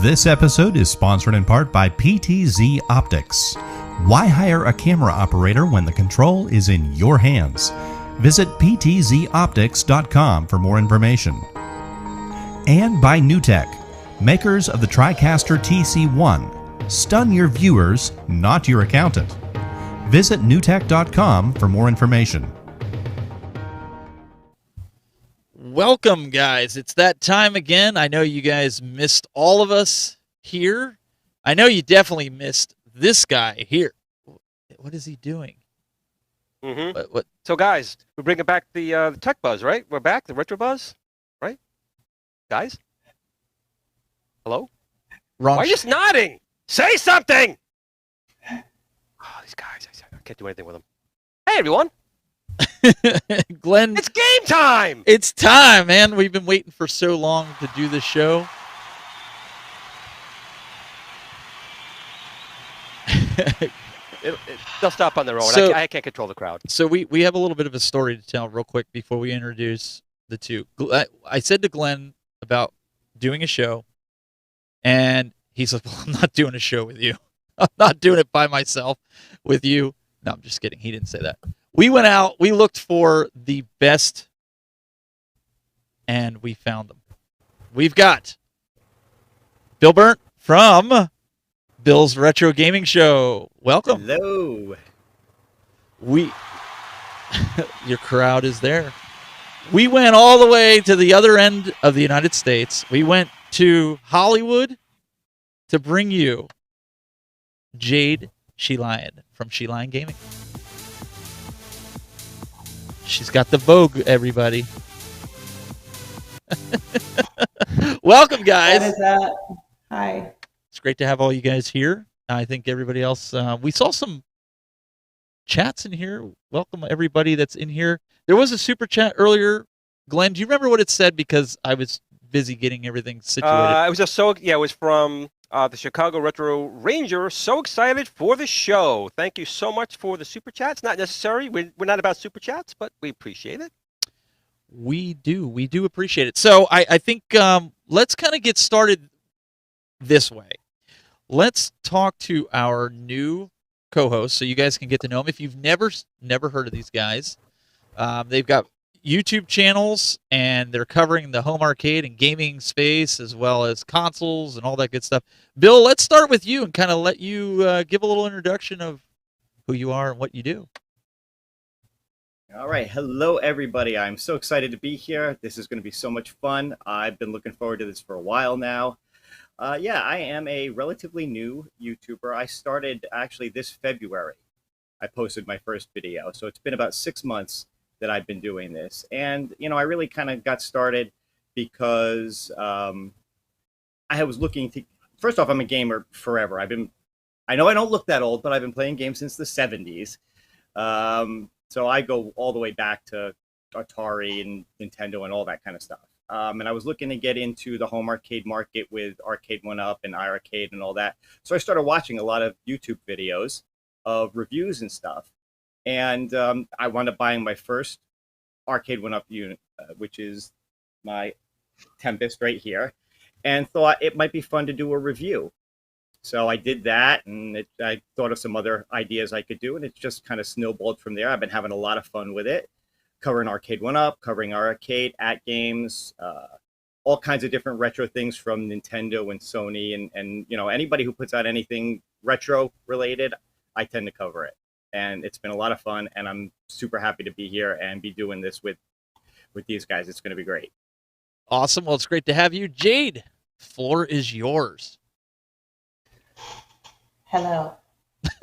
This episode is sponsored in part by PTZ Optics. Why hire a camera operator when the control is in your hands? Visit ptzoptics.com for more information. And by NewTek, makers of the TriCaster TC1. Stun your viewers, not your accountant. Visit newtek.com for more information. Welcome, guys. It's that time again. I know you guys missed all of us here. I know you definitely missed this guy here. What is he doing? Mm-hmm. What? So, guys, we're bringing back the tech buzz, right? We're back, the retro buzz, right? Guys? Hello? Wrong. Why are you just nodding? Say something! Oh, these guys, I can't do anything with them. Hey, everyone. Glenn, it's game time. It's time, man. We've been waiting for so long to do this show. They'll stop on their own. So, I can't control the crowd. So we have a little bit of a story to tell real quick before we introduce the two. I said to Glenn about doing a show, and he said, well, I'm not doing a show with you. I'm not doing it by myself with you. No, I'm just kidding. He didn't say that. We went out, we looked for the best, and we found them. We've got Bill Burnt from Bill's Retro Gaming Show. Welcome. Hello. Your crowd is there. We went all the way to the other end of the United States. We went to Hollywood to bring you Jayde Shelion from Shelion Gaming. She's got the Vogue, everybody. Welcome, guys. What is that? Hi. It's great to have all you guys here. I think everybody else, we saw some chats in here. Welcome, everybody that's in here. There was a super chat earlier. Glenn, do you remember what it said? Because I was busy getting everything situated. It was just it was from the Chicago Retro Ranger. So excited for the show. Thank you so much for the super chats. Not necessary. We're not about super chats, but we appreciate it. We do appreciate it. So I think let's kind of get started this way. Let's talk to our new co-host so you guys can get to know them. If you've never heard of these guys, they've got YouTube channels, and they're covering the home arcade and gaming space as well as consoles and all that good stuff. Bill, let's start with you and kind of let you give a little introduction of who you are and what you do. All right. Hello, everybody. I'm so excited to be here. This is going to be so much fun. I've been looking forward to this for a while now. Yeah, I am a relatively new YouTuber. I started actually this February. I posted my first video. So it's been about 6 months that I've been doing this. And, I really kind of got started because I was looking to, first off, I'm a gamer forever. I know I don't look that old, but I've been playing games since the 70s. So I go all the way back to Atari and Nintendo and all that kind of stuff. And I was looking to get into the home arcade market with Arcade 1-Up and iArcade and all that. So I started watching a lot of YouTube videos of reviews and stuff. And I wound up buying my first Arcade 1-Up unit, which is my Tempest right here, and thought it might be fun to do a review. So I did that, and I thought of some other ideas I could do, and it just kind of snowballed from there. I've been having a lot of fun with it, covering Arcade 1-Up, covering our arcade at games, all kinds of different retro things from Nintendo and Sony, and anybody who puts out anything retro related, I tend to cover it. And it's been a lot of fun, and I'm super happy to be here and be doing this with these guys. It's going to be great. Awesome. Well, it's great to have you. Jayde, floor is yours. Hello.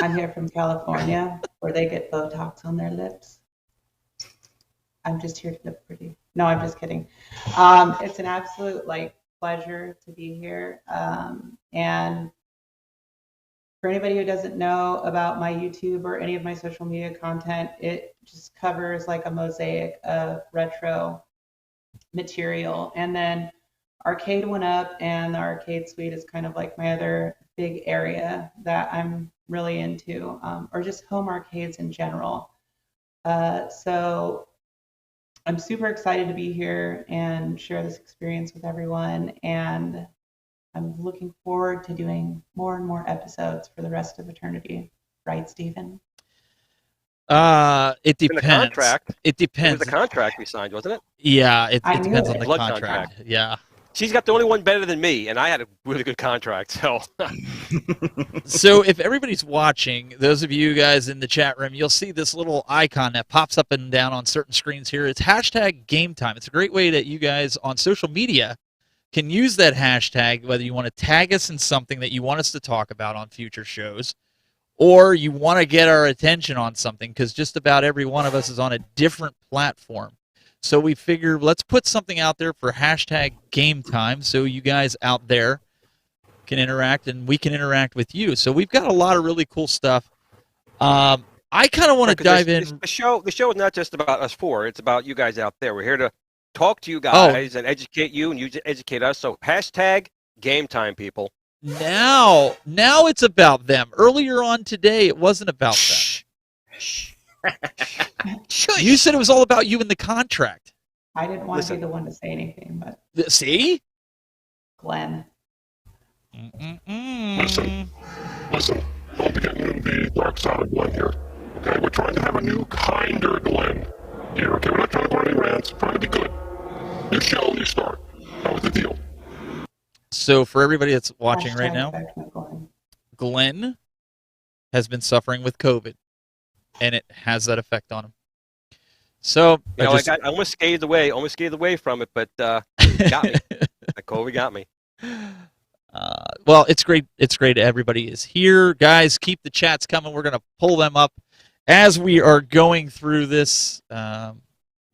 I'm here from California, where they get Botox on their lips. I'm just here to look pretty. No, I'm just kidding. It's an absolute pleasure to be here. And for anybody who doesn't know about my YouTube or any of my social media content, it just covers like a mosaic of retro material. And then Arcade went up, and the arcade suite is kind of like my other big area that I'm really into, or just home arcades in general. So I'm super excited to be here and share this experience with everyone. And I'm looking forward to doing more and more episodes for the rest of eternity. Right, Stephen? It In the depends. contract. It It was depends. the contract we signed, wasn't it? Yeah, it I knew depends it. on the Blood contract. contract. Yeah. She's got the only one better than me, and I had a really good contract. So So if everybody's watching, those of you guys in the chat room, you'll see this little icon that pops up and down on certain screens here. It's hashtag game time. It's a great way that you guys on social media can use that hashtag, whether you want to tag us in something that you want us to talk about on future shows, or you want to get our attention on something, because just about every one of us is on a different platform. So we figure let's put something out there for hashtag game time so you guys out there can interact and we can interact with you. So we've got a lot of really cool stuff. I kind of want to dive in. The show is not just about us four. It's about you guys out there. We're here to talk to you guys and educate you, and you educate us. So hashtag game time, people. Now it's about them. Earlier on today, it wasn't about them. Shh. You said it was all about you and the contract. I didn't want to Listen. be the one to say anything, but See? Glenn. Mm-mm-mm. Listen, don't be getting the dark side of Glen here. Okay, we're trying to have a new, kinder Glen here. Okay, we're not trying to go on any rants. We're trying to be good. New show, new start. That was the deal. So for everybody that's watching right Hashtag now, affect my Glenn. Glenn has been suffering with COVID, and it has that effect on him. So You know, I almost scathed away from it, but got me. That COVID got me. Well, it's great. It's great. Everybody is here, guys. Keep the chats coming. We're gonna pull them up as we are going through this the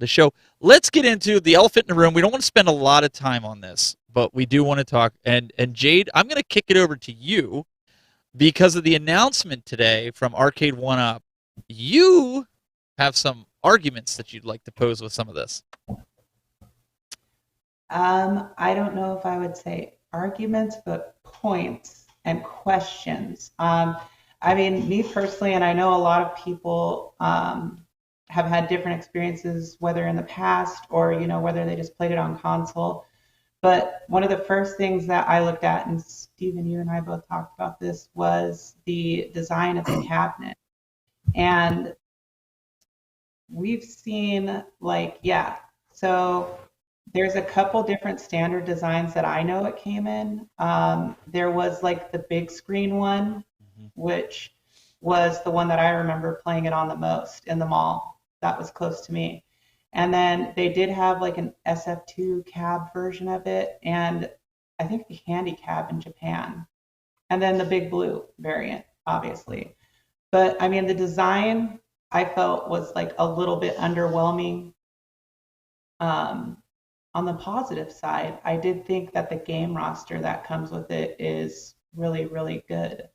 show. Let's get into the elephant in the room. We don't want to spend a lot of time on this, but we do want to talk. And Jayde, I'm gonna kick it over to you because of the announcement today from Arcade One Up. You have some arguments that you'd like to pose with some of this. I don't know if I would say arguments, but points and questions. I mean, me personally, and I know a lot of people have had different experiences, whether in the past or, you know, whether they just played it on console. But one of the first things that I looked at, and Stephen, you and I both talked about this, was the design of the cabinet. And we've seen, like, yeah, so there's a couple different standard designs that I know it came in. There was like the big screen one, which was the one that I remember playing it on the most in the mall. That was close to me. And then they did have like an SF2 cab version of it, and I think the handy cab in Japan. And then the big blue variant, obviously. But I mean, the design I felt was like a little bit underwhelming. On the positive side, I did think that the game roster that comes with it is really, really good.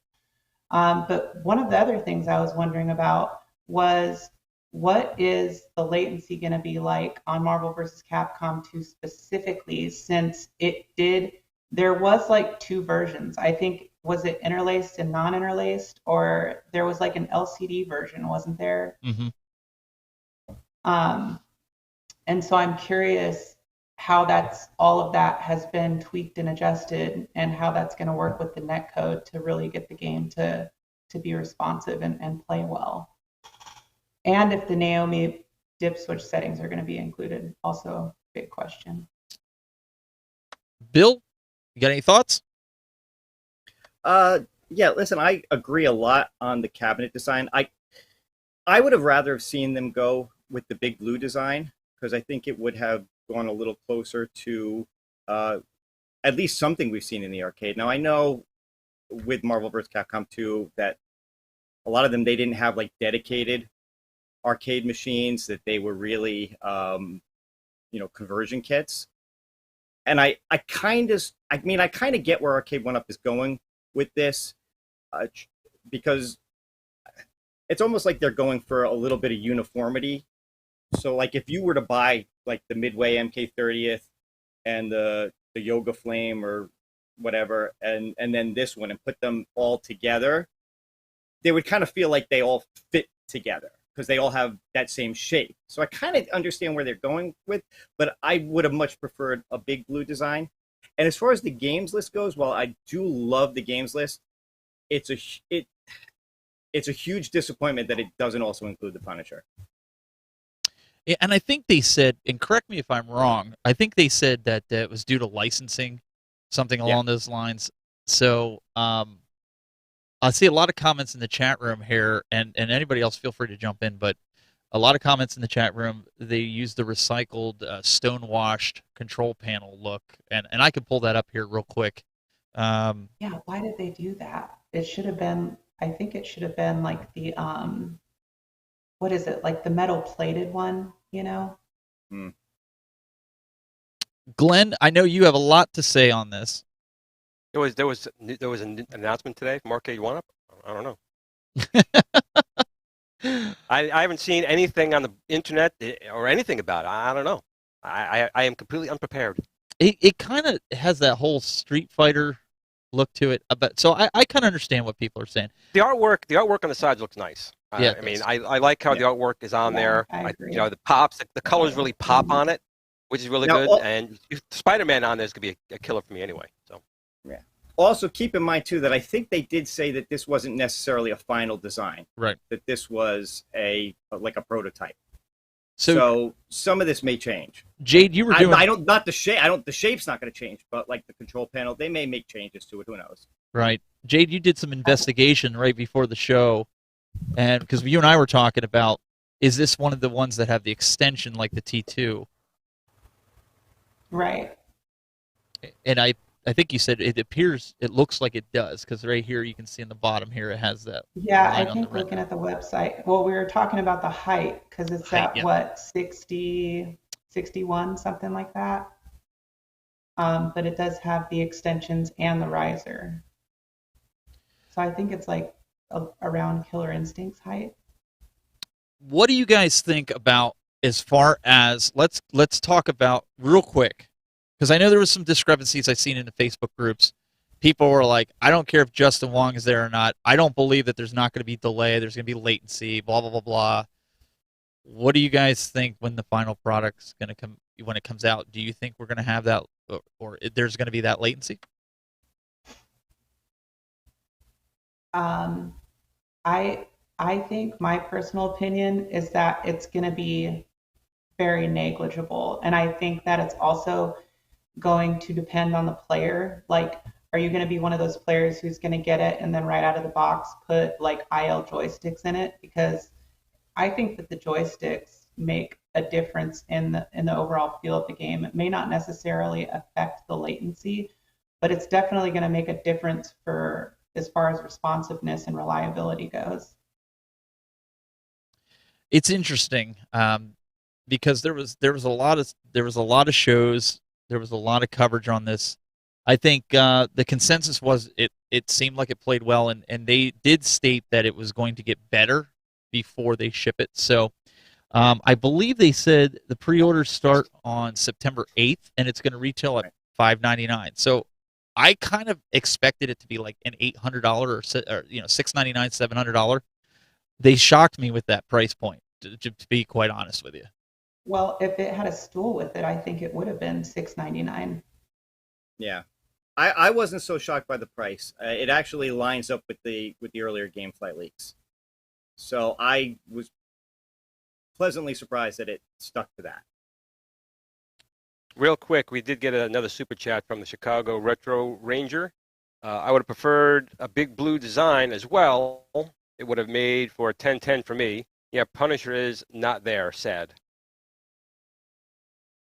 But one of the other things I was wondering about was, what is the latency going to be like on Marvel vs. Capcom 2 specifically, since there was like two versions. I think, was it interlaced and non-interlaced, or there was like an LCD version, wasn't there? Mm-hmm. And so I'm curious how all of that has been tweaked and adjusted, and how that's going to work with the netcode to really get the game to be responsive and play well. And if the Naomi dip switch settings are going to be included, also a big question. Bill, you got any thoughts? Yeah, listen, I agree a lot on the cabinet design. I would have rather have seen them go with the big blue design, because I think it would have gone a little closer to at least something we've seen in the arcade. Now, I know with Marvel vs. Capcom 2 that a lot of them, they didn't have like dedicated arcade machines, that they were really, conversion kits. and I kind of get where Arcade One Up is going with this, because it's almost like they're going for a little bit of uniformity. So like if you were to buy like the Midway MK30th and the Yoga Flame or whatever, and then this one, and put them all together, they would kind of feel like they all fit together because they all have that same shape. So I kind of understand where they're going with, but I would have much preferred a big blue design. And as far as the games list goes, while I do love the games list, it's a huge disappointment that it doesn't also include the Punisher. Yeah, and I think they said, and correct me if I'm wrong, I think they said that it was due to licensing, something along those lines. So I see a lot of comments in the chat room here, and anybody else feel free to jump in, but a lot of comments in the chat room, they use the recycled stone-washed control panel look, and I could pull that up here real quick. Yeah, why did they do that? It should have been, I think it should have been like the, what is it, like the metal plated one, you know? Glenn, I know you have a lot to say on this. There was an announcement today from Arcade One Up. I don't know. I haven't seen anything on the internet or anything about it. I don't know. I am completely unprepared. It kind of has that whole Street Fighter look to it, but so I kind of understand what people are saying. The artwork on the sides looks nice. Yeah, I mean, I like how the artwork is on there. I agree. The colors really pop on it, which is really Now, good. And Spider-Man on there is gonna be a killer for me anyway. So yeah. Also, keep in mind too that I think they did say that this wasn't necessarily a final design. Right. That this was a prototype. So So some of this may change. Jayde, you were doing. The shape's not going to change, but like the control panel, they may make changes to it. Who knows? Right. Jayde, you did some investigation right before the show, and because you and I were talking about, is this one of the ones that have the extension like the T2? Right. And I think you said it looks like it does, because right here you can see in the bottom here it has that. Yeah, I line on think the red. looking at the website, well, we were talking about the height because it's Height, at yeah. what, 60, 61, something like that. But it does have the extensions and the riser. So I think it's like around Killer Instinct's height. What do you guys think about, as far as, let's talk about real quick, because I know there was some discrepancies I've seen in the Facebook groups. People were like, I don't care if Justin Wong is there or not. I don't believe that there's not going to be delay. There's going to be latency, blah, blah, blah, blah. What do you guys think when the final product's going to come, when it comes out? Do you think we're going to have that, or there's going to be that latency? I think my personal opinion is that it's going to be very negligible. And I think that it's also going to depend on the player. Like, are you going to be one of those players who's going to get it and then right out of the box put like IL joysticks in it? Because I think that the joysticks make a difference in the overall feel of the game. It may not necessarily affect the latency, but it's definitely going to make a difference for as far as responsiveness and reliability goes. It's interesting, because there was a lot of shows, there was a lot of coverage on this. I think the consensus was it seemed like it played well, and they did state that it was going to get better before they ship it. So I believe they said the pre-orders start on September 8th, and it's going to retail at $599. So I kind of expected it to be like an $800 or $699, $700. They shocked me with that price point, to be quite honest with you. Well, if it had a stool with it, I think it would have been $699. Yeah, I wasn't so shocked by the price. It actually lines up with the earlier GameFly leaks, so I was pleasantly surprised that it stuck to that. real quick, we did get another super chat from the Chicago Retro Ranger. I would have preferred a big blue design as well. It would have made for a 10-10 for me. Yeah, Punisher is not there. Sad.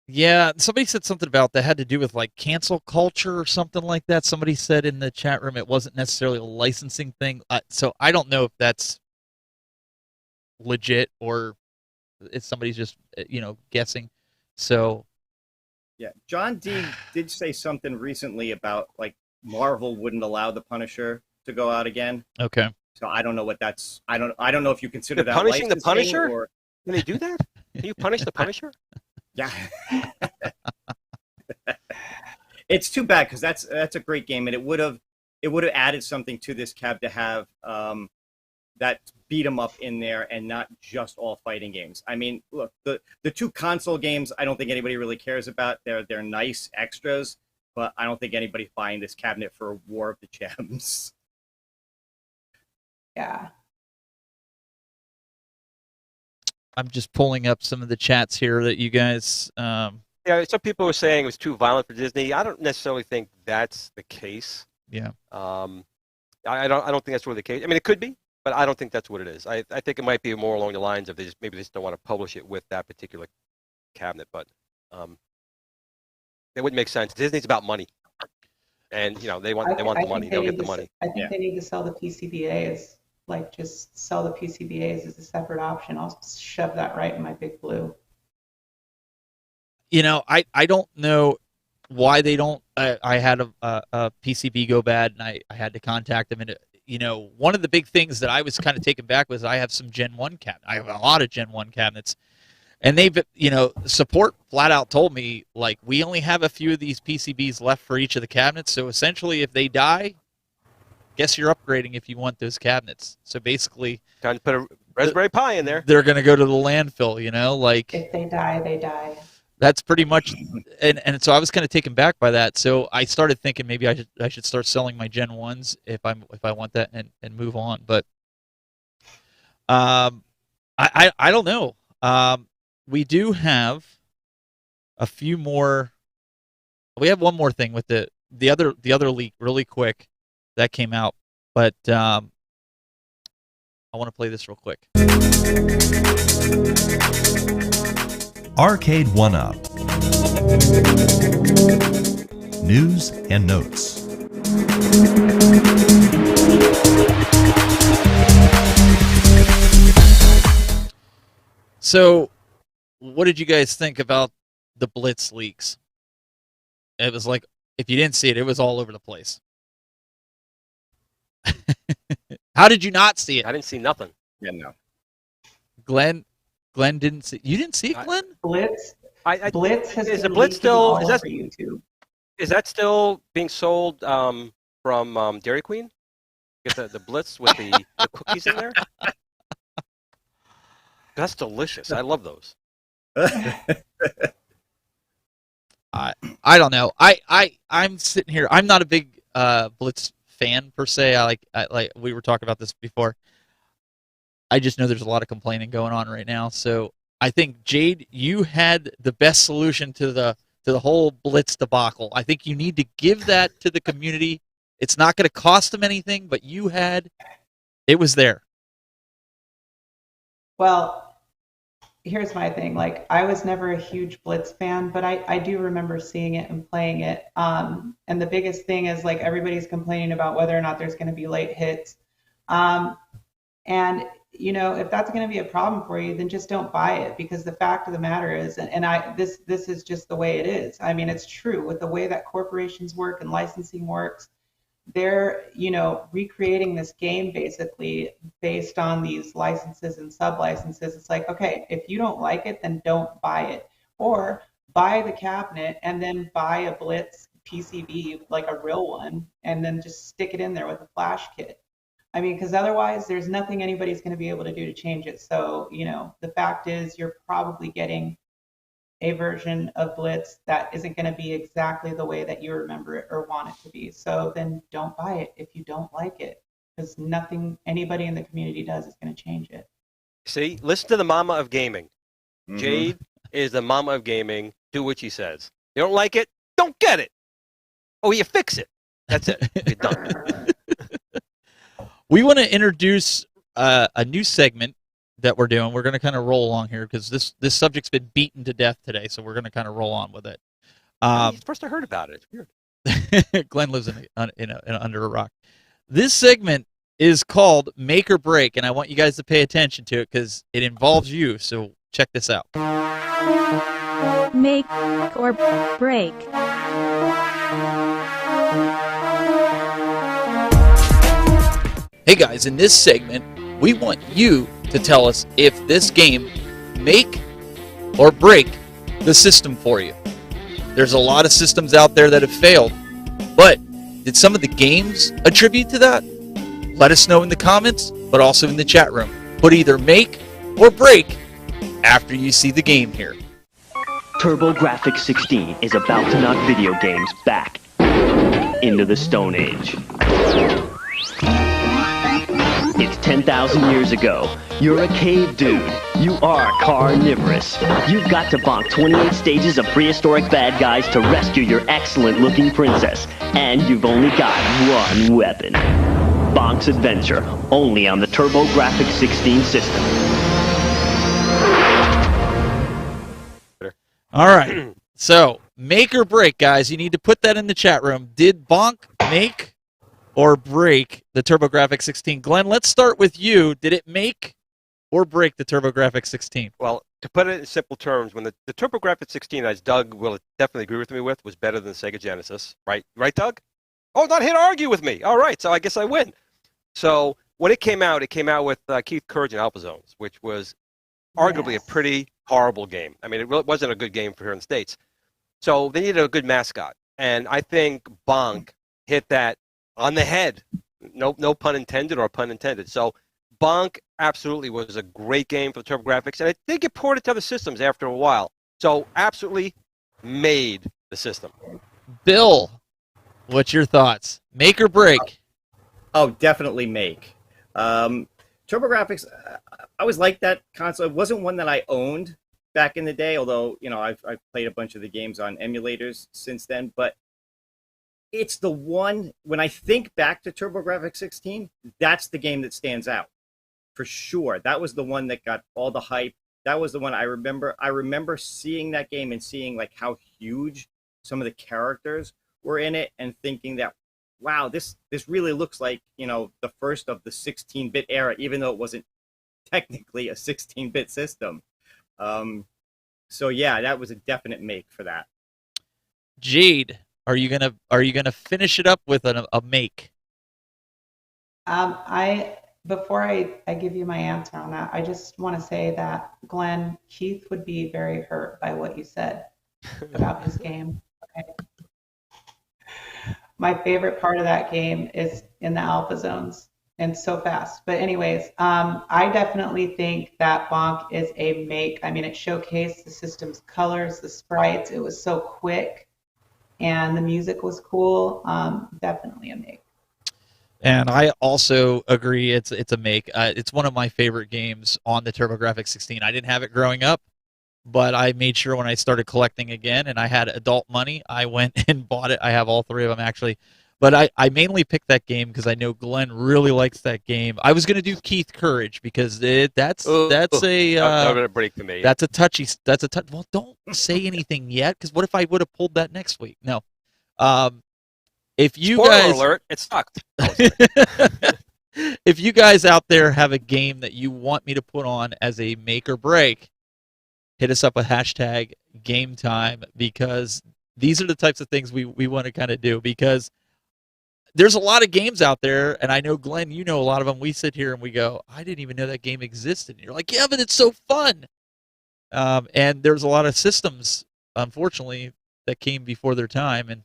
Yeah, somebody said something about that had to do with like cancel culture or something like that. Somebody said in the chat room it wasn't necessarily a licensing thing. So I don't know if that's legit or if somebody's just guessing. So Yeah, John D did say something recently about like Marvel wouldn't allow the Punisher to go out again. Okay. So I don't know what that's. I don't know if you consider They're that punishing the licensing Punisher? or Can they do that? Can you punish the Punisher? yeah. It's too bad because that's a great game and it would have added something to this cab to have that beat 'em up in there and not just all fighting games. I mean, look, the two console games I don't think anybody really cares about. They're nice extras, but I don't think anybody's buying this cabinet for War of the Gems. Yeah. I'm just pulling up some of the chats here that you guys. Yeah, some people were saying it was too violent for Disney. I don't necessarily think that's the case. Yeah. I don't think that's really the case. I mean, it could be, but I don't think that's what it is. I think it might be more along the lines of maybe they just don't want to publish it with that particular cabinet, but it wouldn't make sense. Disney's about money, and they want the money. They'll get the money. I think they need to sell the PCBAs. Like, just sell the PCBAs as a separate option. I'll shove that right in my Big Blue. I don't know why they don't. I had a PCB go bad, and I had to contact them. And one of the big things that I was kind of taken back was I have some Gen 1 cabinets. I have a lot of Gen 1 cabinets, and they've support flat out told me, like, we only have a few of these PCBs left for each of the cabinets. So essentially, if they die, guess you're upgrading if you want those cabinets. So basically, Time to put a Raspberry Pi in there. They're going to go to the landfill. Like, if they die, they die. That's pretty much, and so I was kind of taken back by that. So I started thinking maybe I should start selling my Gen 1s if I want that and move on. But I don't know. We do have a few more. We have one more thing with the other leak really quick that came out, but I want to play this real quick. Arcade 1-Up. News and notes. So, what did you guys think about the Blitz leaks? It was like, if you didn't see it, it was all over the place. How did you not see it? I didn't see nothing. Yeah, no. Glenn didn't see. You didn't see it, Glenn? Blitz. Blitz has is been the Blitz leaking still all is that over YouTube. Is that still being sold from Dairy Queen? Get the Blitz with the cookies in there. That's delicious. I love those. I don't know. I'm sitting here. I'm not a big Blitz fan per se. I like we were talking about this before. I just know there's a lot of complaining going on right now. So I think, Jayde, you had the best solution to the whole Blitz debacle. I think you need to give that to the community. It's not going to cost them anything, but it was there. Well, here's my thing. Like, I was never a huge Blitz fan, but I do remember seeing it and playing it. And the biggest thing is, like, everybody's complaining about whether or not there's going to be late hits. And if that's going to be a problem for you, then just don't buy it, because the fact of the matter is, this is just the way it is. I mean, it's true with the way that corporations work and licensing works. They're, recreating this game basically based on these licenses and sub-licenses. It's like, okay, if you don't like it, then don't buy it. Or buy the cabinet and then buy a Blitz PCB, like a real one, and then just stick it in there with a flash kit. I mean, because otherwise there's nothing anybody's going to be able to do to change it. So, the fact is you're probably getting a version of Blitz that isn't going to be exactly the way that you remember it or want it to be. So then don't buy it if you don't like it, because nothing anybody in the community does is going to change it. See, listen to the mama of gaming. Mhm. Jayde is the mama of gaming. Do what she says. You don't like it? Don't get it. Oh, you fix it. That's it. You're done. We want to introduce a new segment that we're doing. We're going to kind of roll along here because this subject's been beaten to death today, so we're going to kind of roll on with it. First I heard about it. It's weird. Glenn lives under a rock. This segment is called Make or Break, and I want you guys to pay attention to it because it involves you. So check this out. Make or break. Hey guys, in this segment, we want you to tell us if this game make or break the system for you. There's a lot of systems out there that have failed, but did some of the games attribute to that? Let us know in the comments, but also in the chat room. Put either make or break after you see the game here. TurboGrafx 16 is about to knock video games back into the Stone Age. It's 10,000 years ago. You're a cave dude. You are carnivorous. You've got to bonk 28 stages of prehistoric bad guys to rescue your excellent-looking princess. And you've only got one weapon. Bonk's Adventure, only on the TurboGrafx 16 system. All right. So, make or break, guys. You need to put that in the chat room. Did Bonk make or break the TurboGrafx 16? Glenn, let's start with you. Did it make or break the TurboGrafx 16? Well, to put it in simple terms, when the TurboGrafx 16, as Doug will definitely agree with me with, was better than the Sega Genesis, right? Right, Doug? Oh, not here to argue with me. All right, so I guess I win. So when it came out with Keith Courage and Alpha Zones, which was arguably a pretty horrible game. I mean, it really wasn't a good game for here in the States. So they needed a good mascot. And I think Bonk hit that on the head. No pun intended or pun intended. So Bonk absolutely was a great game for the TurboGrafx. And it did get ported to other systems after a while. So absolutely made the system. Bill, what's your thoughts? Make or break? Oh, definitely make. TurboGrafx, I always liked that console. It wasn't one that I owned back in the day, although, you know, I've played a bunch of the games on emulators since then. But it's the one, when I think back to TurboGrafx 16, that's the game that stands out for sure. That was the one that got all the hype. That was the one I remember. I remember seeing that game and seeing like how huge some of the characters were in it and thinking that, wow, this really looks like, you know, the first of the 16-bit era, even though it wasn't technically a 16-bit system. So yeah, that was a definite make for that. Jayde, are you gonna finish it up with a make? Before I give you my answer on that, I just want to say that Glenn, Keith would be very hurt by what you said about his game. Okay. My favorite part of that game is in the alpha zones and so fast. But anyways, I definitely think that Bonk is a make. I mean, it showcased the system's colors, the sprites. It was so quick, and the music was cool. Definitely a make. And I also agree. It's a make. It's one of my favorite games on the TurboGrafx 16. I didn't have it growing up, but I made sure when I started collecting again and I had adult money, I went and bought it. I have all three of them actually. But I mainly picked that game because I know Glenn really likes that game. I was going to do Keith Courage because that's a break to me. That's a touchy. Well, don't say anything yet, because what if I would have pulled that next week? No. If you Spoiler guys alert, it sucked. If you guys out there have a game that you want me to put on as a make or break, hit us up with hashtag game time, because these are the types of things we want to kind of do, because there's a lot of games out there, and I know, Glenn, you know a lot of them. We sit here and we go, I didn't even know that game existed. And you're like, yeah, but it's so fun. And there's a lot of systems, unfortunately, that came before their time and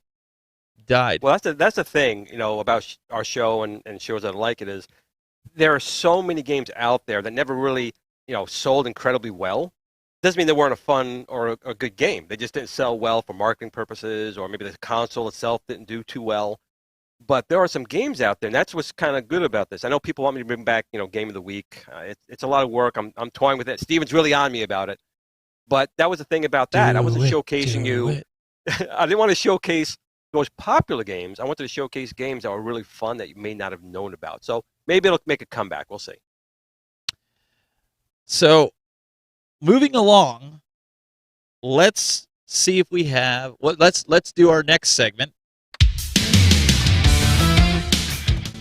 died. Well, that's the thing, you know, about our show and shows that like it is, there are so many games out there that never really, you know, sold incredibly well. Doesn't mean they weren't a fun or a good game. They just didn't sell well for marketing purposes, or maybe the console itself didn't do too well. But there are some games out there, and that's what's kind of good about this. I know people want me to bring back, you know, Game of the Week. It's a lot of work. I'm toying with it. Steven's really on me about it. But that was the thing about that. I wasn't showcasing you. I didn't want to showcase those popular games. I wanted to showcase games that were really fun that you may not have known about. So maybe it'll make a comeback. We'll see. So moving along, let's see if we have. Let's do our next segment.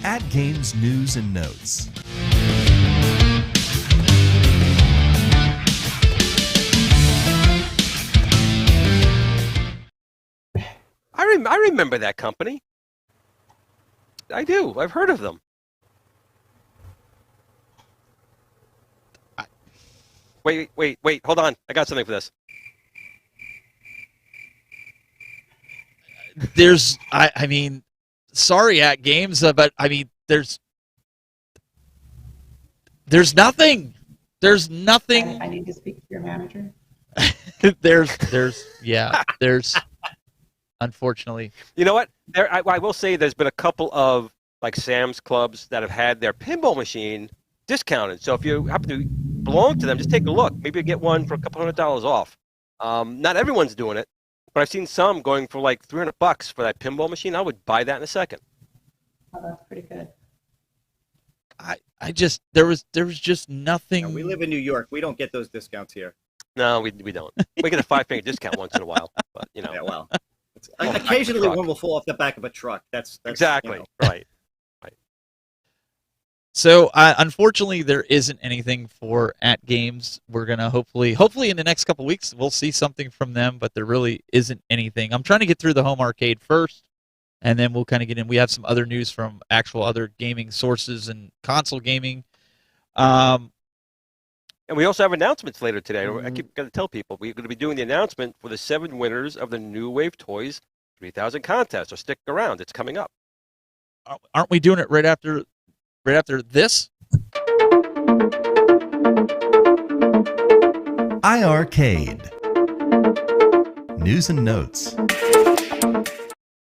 At Games News and Notes. I remember that company. I do. I've heard of them. Wait. Hold on. I got something for this. There's, I mean, sorry at games, but I mean, there's nothing. There's nothing. I need to speak to your manager. there's unfortunately. You know what? I will say there's been a couple of like Sam's Clubs that have had their pinball machine discounted. So if you happen to belong to them, just take a look. Maybe you get one for a couple $100 off. Not everyone's doing it, but I've seen some going for like $300 for that pinball machine. I would buy that in a second. Oh, that's pretty good. I just there was just nothing. Yeah, we live in New York. We don't get those discounts here. No, we don't. We get a 5-finger discount once in a while, but you know. Yeah, well, occasionally one will fall off the back of a truck. That's exactly right. So unfortunately, there isn't anything for At Games. We're gonna hopefully in the next couple weeks we'll see something from them, but there really isn't anything. I'm trying to get through the home arcade first, and then we'll kind of get in. We have some other news from actual other gaming sources and console gaming. And we also have announcements later today. I keep going to tell people we're going to be doing the announcement for the 7 winners of the New Wave Toys 3000 contest. So stick around; it's coming up. Aren't we doing it right after this? iArcade. News and notes.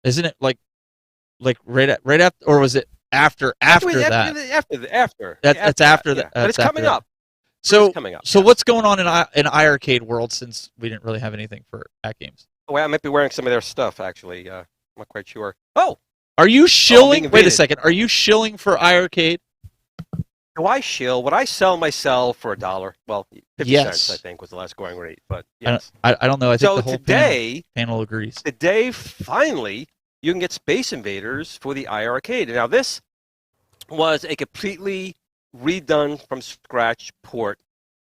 Isn't it like right after, or was it after that? After. That's after that. But it's coming up. So it's coming up. So what's going on in iArcade world, since we didn't really have anything for At Games? Well, I might be wearing some of their stuff actually. I'm not quite sure. Oh, are you shilling? Oh, wait a second. Are you shilling for iArcade? Do I shill? Would I sell myself for $1? Well, 50 Yes. cents I think was the last going rate, but yes. I don't know. I think So the whole panel agrees. Today, finally, you can get Space Invaders for the iArcade. Now, this was a completely redone from scratch port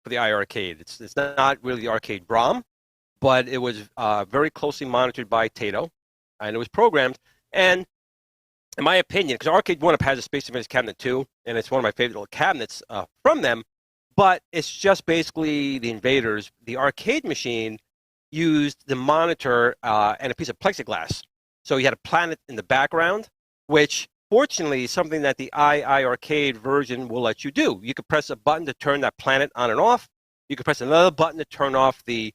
for the iArcade. It's not really the arcade ROM, but it was very closely monitored by Tato, and it was programmed. And in my opinion, because Arcade 1-Up has a Space Invaders cabinet too, and it's one of my favorite little cabinets from them, but it's just basically the Invaders. The arcade machine used the monitor and a piece of plexiglass. So you had a planet in the background, which fortunately is something that the iArcade version will let you do. You could press a button to turn that planet on and off. You could press another button to turn off the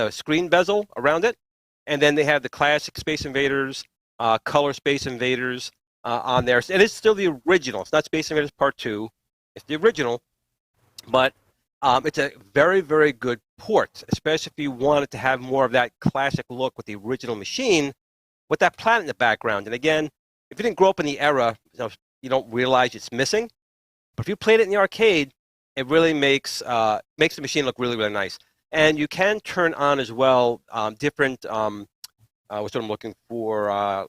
screen bezel around it. And then they have the classic Space Invaders, color Space Invaders on there. And it's still the original. It's not Space Invaders Part 2. It's the original. But it's a very, very good port, especially if you wanted to have more of that classic look with the original machine with that planet in the background. And again, if you didn't grow up in the era, you don't realize it's missing. But if you played it in the arcade, it really makes the machine look really, really nice. And you can turn on as well different, what's what I'm looking for,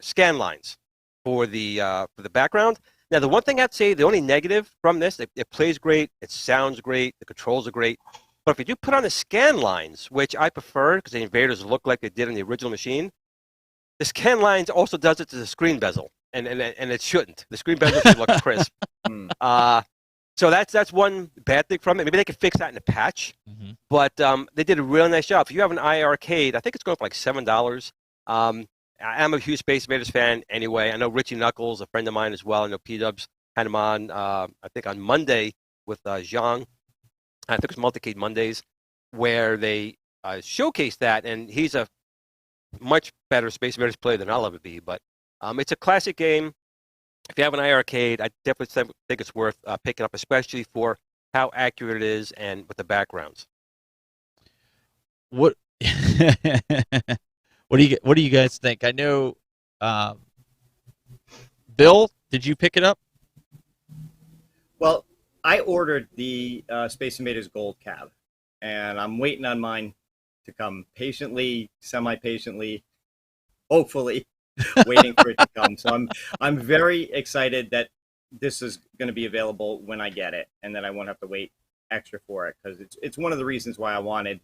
scan lines for the background. Now, the one thing I'd say, the only negative from this, it plays great, it sounds great, the controls are great. But if you do put on the scan lines, which I prefer because the Invaders look like they did in the original machine, the scan lines also does it to the screen bezel, and it shouldn't. The screen bezel should look crisp. So that's one bad thing from it. Maybe they could fix that in a patch. Mm-hmm. But they did a really nice job. If you have an iArcade, I think it's going for like $7. I'm a huge Space Invaders fan anyway. I know Richie Knuckles, a friend of mine as well. I know P-Dubs had him on, I think on Monday with Zhang. I think it was Multicade Mondays, where they showcased that. And he's a much better Space Invaders player than I'll ever be. But it's a classic game. If you have an iArcade, I definitely think it's worth picking up, especially for how accurate it is and with the backgrounds. What what do you guys think? I know, Bill, did you pick it up? Well, I ordered the Space Invaders Gold cab, and I'm waiting on mine to come patiently, semi-patiently, hopefully. Waiting for it to come. So I'm very excited that this is going to be available when I get it, and that I won't have to wait extra for it, because it's one of the reasons why I wanted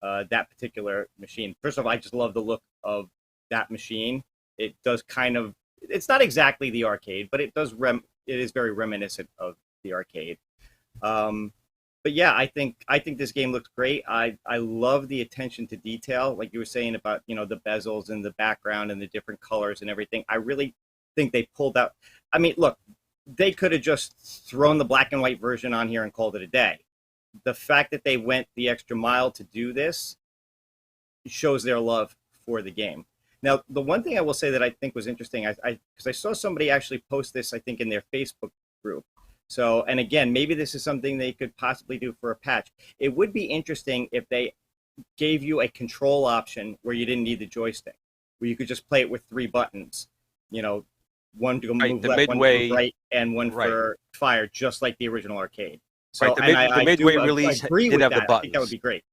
that particular machine. First of all, I just love the look of that machine. It does kind of, it's not exactly the arcade, but it does it is very reminiscent of the arcade. But yeah, I think this game looks great. I love the attention to detail, like you were saying about, you know, the bezels and the background and the different colors and everything. I really think they pulled out. I mean, look, they could have just thrown the black and white version on here and called it a day. The fact that they went the extra mile to do this shows their love for the game. Now, the one thing I will say that I think was interesting, because I saw somebody actually post this, I think, in their Facebook group. So, and again, maybe this is something they could possibly do for a patch. It would be interesting if they gave you a control option where you didn't need the joystick, where you could just play it with 3 buttons, you know, one to move left, one to move right, and one for fire, just like the original arcade. So, the Midway release did have the buttons. I think that would be great.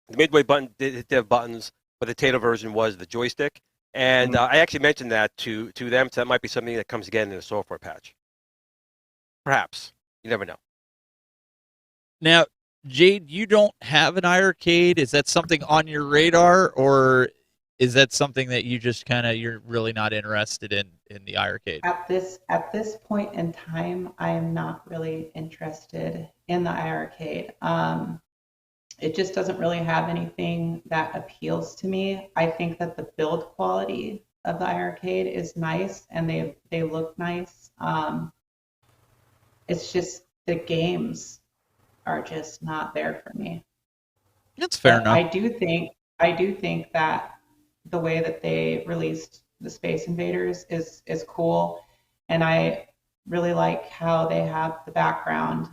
The Midway button did have buttons, but the Tato version was the joystick. And I actually mentioned that to them, so that might be something that comes again in a software patch. Perhaps. You never know. Now, Jayde, you don't have an iArcade. Is that something on your radar, or is that something that you just you're really not interested in the iArcade? At this point in time, I am not really interested in the iArcade. It just doesn't really have anything that appeals to me. I think that the build quality of the iArcade is nice, and they look nice. It's just the games are just not there for me. That's fair enough. I do think that the way that they released the Space Invaders is cool, and I really like how they have the background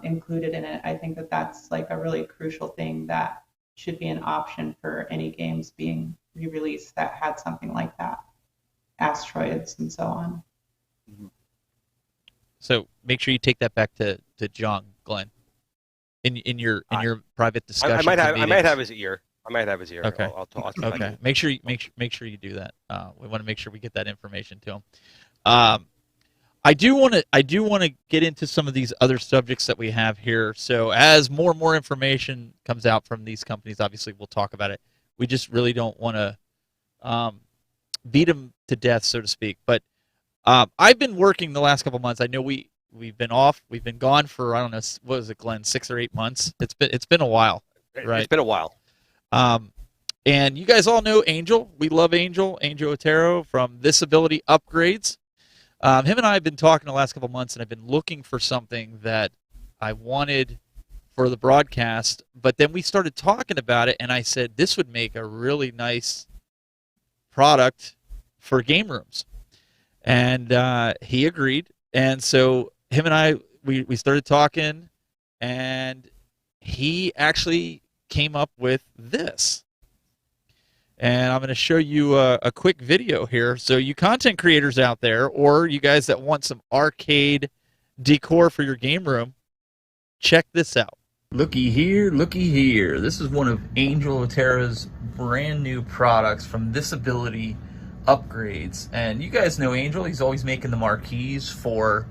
included in it. I think that that's like a really crucial thing that should be an option for any games being re-released that had something like that, asteroids and so on. Mm-hmm. So make sure you take that back to John, Glenn, in your private discussion. I might have his ear. Okay. I'll okay. Make sure you do that. We want to make sure we get that information to him. I do want to get into some of these other subjects that we have here. So as more and more information comes out from these companies, obviously we'll talk about it. We just really don't want to beat them to death, so to speak. But I've been working the last couple months. I know we've been off. We've been gone for, I don't know, what was it, Glenn, 6 or 8 months? It's been a while, right? It's been a while. And you guys all know Angel. We love Angel Otero from This Ability Upgrades. Him and I have been talking the last couple months, and I've been looking for something that I wanted for the broadcast. But then we started talking about it, and I said this would make a really nice product for game rooms. And he agreed. And so him and I, we started talking, and he actually came up with this. And I'm going to show you a quick video here. So you content creators out there, or you guys that want some arcade decor for your game room, check this out. Looky here, looky here. This is one of Angel Otero's brand new products from This Ability Upgrades. And you guys know Angel. He's always making the marquees for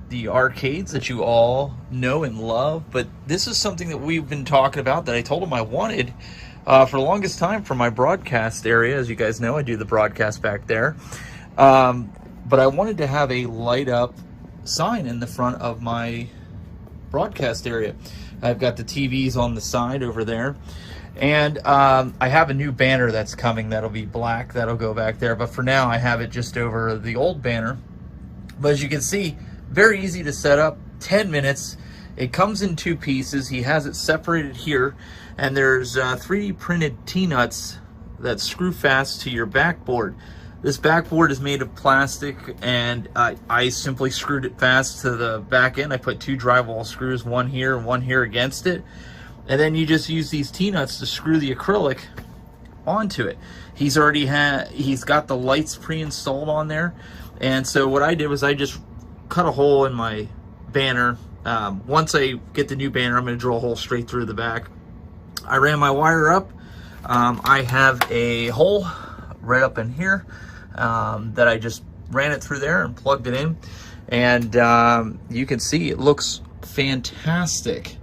the arcades that you all know and love. But this is something that we've been talking about that I told him I wanted for the longest time for my broadcast area. As you guys know, I do the broadcast back there. But I wanted to have a light up sign in the front of my broadcast area. I've got the TVs on the side over there. And I have a new banner that's coming that'll be black. That'll go back there. But for now, I have it just over the old banner. But as you can see, very easy to set up. 10 minutes. It comes in 2 pieces. He has it separated here. And there's 3D printed T-nuts that screw fast to your backboard. This backboard is made of plastic, and I simply screwed it fast to the back end. I put 2 drywall screws, one here and one here against it. And then you just use these T-nuts to screw the acrylic onto it. He's got the lights pre-installed on there. And so what I did was I just cut a hole in my banner. Once I get the new banner, I'm going to drill a hole straight through the back. I ran my wire up. I have a hole right up in here that I just ran it through there and plugged it in. And you can see it looks fantastic.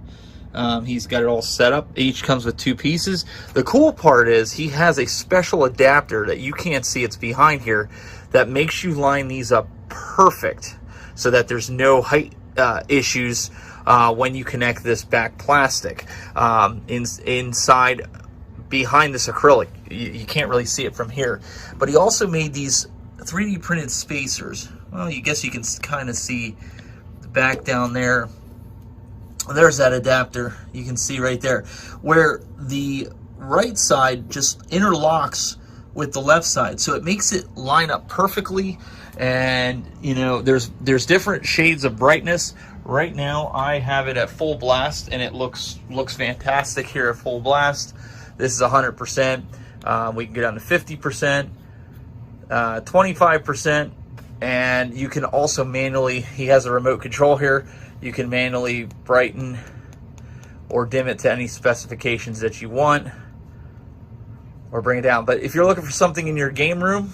He's got it all set up. Each comes with 2 pieces. The cool part is he has a special adapter that you can't see. It's behind here that makes you line these up perfect so that there's no height issues when you connect this back plastic inside behind this acrylic. You can't really see it from here. But he also made these 3D printed spacers. Well, I guess you can kind of see the back down there. There's that adapter you can see right there, where the right side just interlocks with the left side, so it makes it line up perfectly. And you know, there's different shades of brightness. Right now I have it at full blast, and it looks fantastic here at full blast. This is 100%. We can go down to 50%, 25%, and you can also manually, he has a remote control here. You can manually brighten or dim it to any specifications that you want, or bring it down. But if you're looking for something in your game room,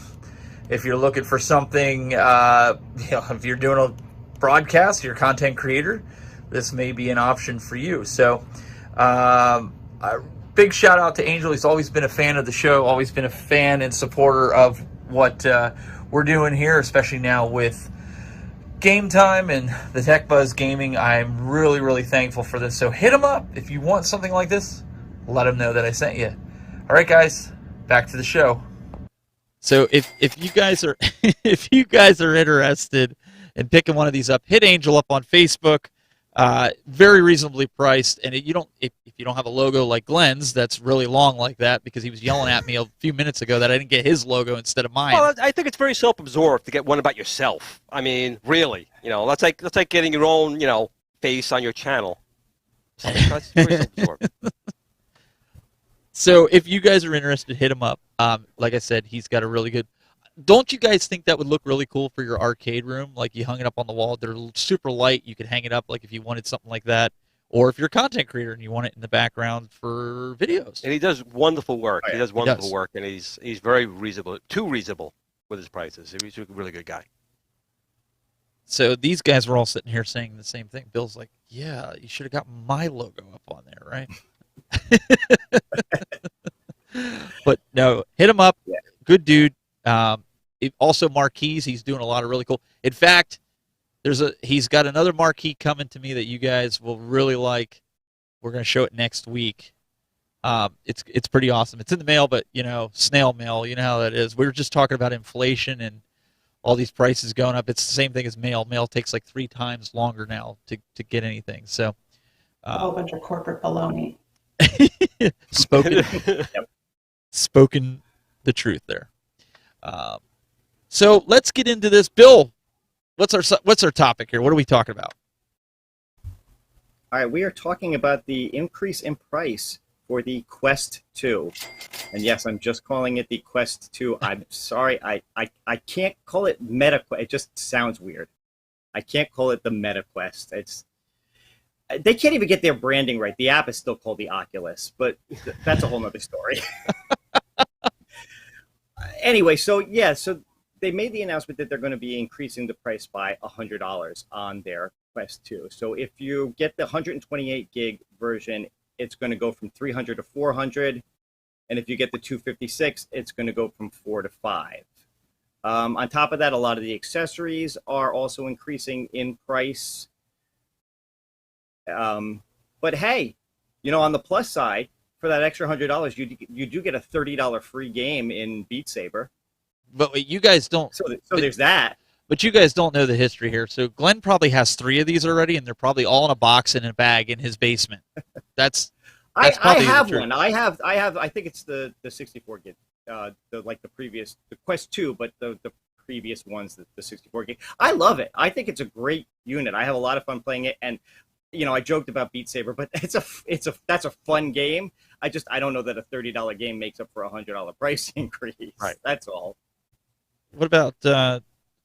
if you're looking for something, if you're doing a broadcast, you're a content creator, this may be an option for you. So a big shout out to Angel. He's always been a fan of the show, always been a fan and supporter of what we're doing here, especially now with Game Time and the Tech Buzz Gaming. I'm really, really thankful for this. So hit him up if you want something like this. Let him know that I sent you. All right, guys, back to the show. So if you guys are if you guys are interested in picking one of these up, hit Angel up on Facebook. Very reasonably priced, and if you don't have a logo like Glen's that's really long like that, because he was yelling at me a few minutes ago that I didn't get his logo instead of mine. Well, I think it's very self-absorbed to get one about yourself. I mean, really, that's like getting your own, face on your channel. So that's very self-absorbed. So if you guys are interested, hit him up. Like I said, he's got a really good. Don't you guys think that would look really cool for your arcade room? Like, you hung it up on the wall. They're super light. You could hang it up like if you wanted something like that. Or if you're a content creator and you want it in the background for videos. And he does wonderful work. Oh, yeah. He does wonderful work, and he's very reasonable, too reasonable with his prices. He's a really good guy. So these guys were all sitting here saying the same thing. Bill's like, yeah, you should have got my logo up on there, right? But no, hit him up. Yeah. Good dude. Also marquees. He's doing a lot of really cool. In fact, he's got another marquee coming to me that you guys will really like. We're going to show it next week. It's pretty awesome. It's in the mail, but snail mail. You know how that is. We were just talking about inflation and all these prices going up. It's the same thing as mail. Mail takes like 3 times longer now to get anything. So A whole bunch of corporate baloney. spoken the truth there. So let's get into this. Bill, what's our topic here? What are we talking about? All right, we are talking about the increase in price for the Quest 2. And yes, I'm just calling it the Quest 2. I'm sorry, I can't call it Meta Quest. It just sounds weird. I can't call it the Meta Quest. They can't even get their branding right. The app is still called the Oculus, but that's a whole nother story. Anyway, so they made the announcement that they're going to be increasing the price by $100 on their Quest 2. So if you get the 128 gig version, it's going to go from $300 to $400, and if you get the 256, it's going to go from $4 to $5. On top of that, a lot of the accessories are also increasing in price. But hey, on the plus side, for that extra $100, you do get a $30 free game in Beat Saber. But you guys don't. So there's that. But you guys don't know the history here. So Glenn probably has 3 of these already, and they're probably all in a box and in a bag in his basement. That's I probably have the truth. one. I think it's the 64 gig, the Quest 2, but the previous ones, the 64 gig. I love it. I think it's a great unit. I have a lot of fun playing it, and I joked about Beat Saber, but that's a fun game. I don't know that a $30 game makes up for a $100 price increase. Right. That's all. What about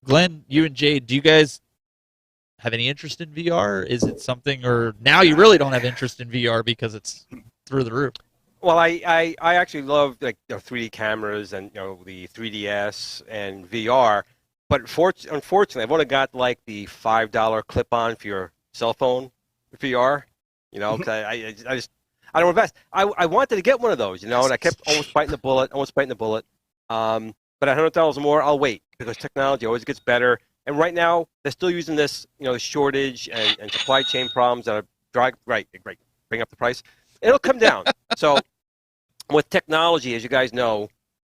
Glenn, you and Jayde? Do you guys have any interest in VR? Is it something, or now you really don't have interest in VR because it's through the roof? Well, I actually love the 3D cameras and the 3DS and VR, but unfortunately, I've only got like the $5 clip-on for your cell phone VR, You know, 'cause I don't invest. I wanted to get one of those, you know, and I kept almost biting the bullet. But at $100 more, I'll wait because technology always gets better. And right now, they're still using this, you know, the shortage and supply chain problems that are bring up the price. It'll come down. So with technology, as you guys know,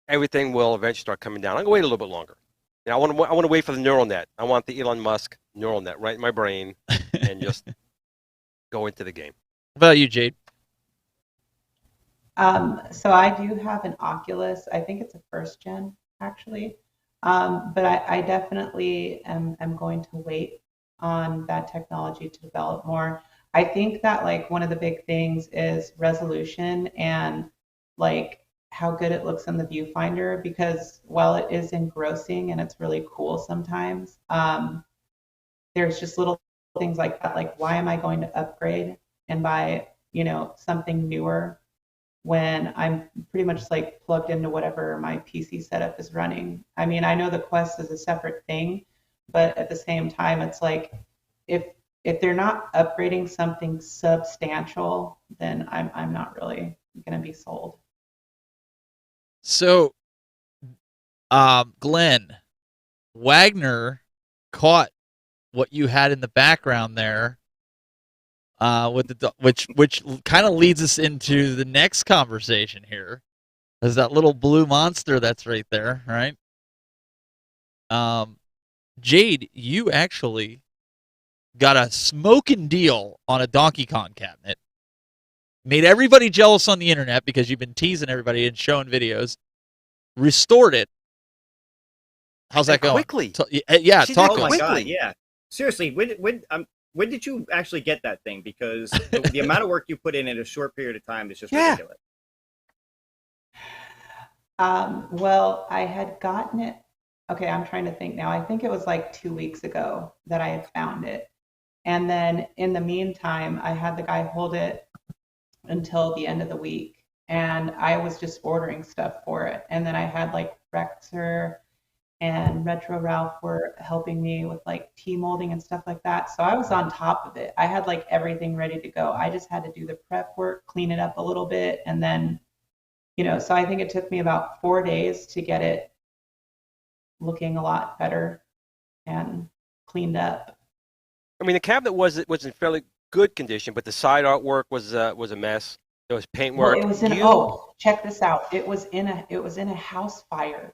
everything will eventually start coming down. I'm gonna wait a little bit longer. You know, I want to wait for the neural net. I want the Elon Musk neural net right in my brain and just go into the game. What about you, Jayde? So I do have an Oculus. I think it's a first gen, actually. But I definitely am going to wait on that technology to develop more. I think that like one of the big things is resolution and like how good it looks in the viewfinder, because while it is engrossing and it's really cool sometimes, there's just little things like that, like why am I going to upgrade and buy, you know, something newer when I'm pretty much like plugged into whatever my PC setup is running. I mean, I know the Quest is a separate thing, but at the same time, it's like if they're not upgrading something substantial, then I'm not really going to be sold. So, Glenn, Wagner caught what you had in the background there, with the which kind of leads us into the next conversation here. There's that little blue monster that's right there, right? Jayde, you actually got a smoking deal on a Donkey Kong cabinet. Made everybody jealous on the internet because you've been teasing everybody and showing videos. Restored it. How's that going? Quickly. Yeah, She talk did to it us. my God, quickly. yeah. Seriously, when did you actually get that thing? Because the amount of work you put in a short period of time is just ridiculous. Well, I had gotten it. Okay, I'm trying to think now. I think it was like 2 weeks ago that I had found it. And then in the meantime, I had the guy hold it until the end of the week. And I was just ordering stuff for it. And then I had like Rexer and Retro Ralph were helping me with like tea molding and stuff like that. So I was on top of it. I had like everything ready to go. I just had to do the prep work, clean it up a little bit, and then, you know, so I think it took me about 4 days to get it looking a lot better and cleaned up. I mean, the cabinet was in fairly good condition, but the side artwork was a mess. There was paintwork. Well, it was check this out. It was in a house fire.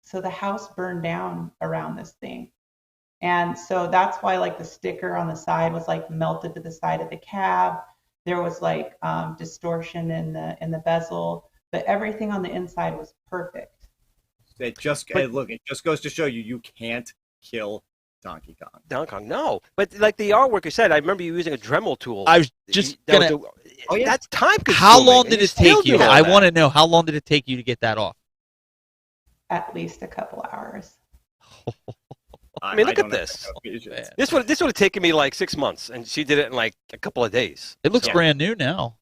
So the house burned down around this thing. And so that's why like the sticker on the side was like melted to the side of the cab. There was like distortion in the bezel, but everything on the inside was perfect. It just goes to show you can't kill Donkey Kong. Donkey Kong, no. But like the artwork you said, I remember you using a Dremel tool. I was just gonna. That's time consuming. How long did it take you? I want want to know how long did it take you to get that off? At least a couple hours. I mean, look at this. This would have taken me like 6 months, and she did it in like a couple of days. It looks brand new now.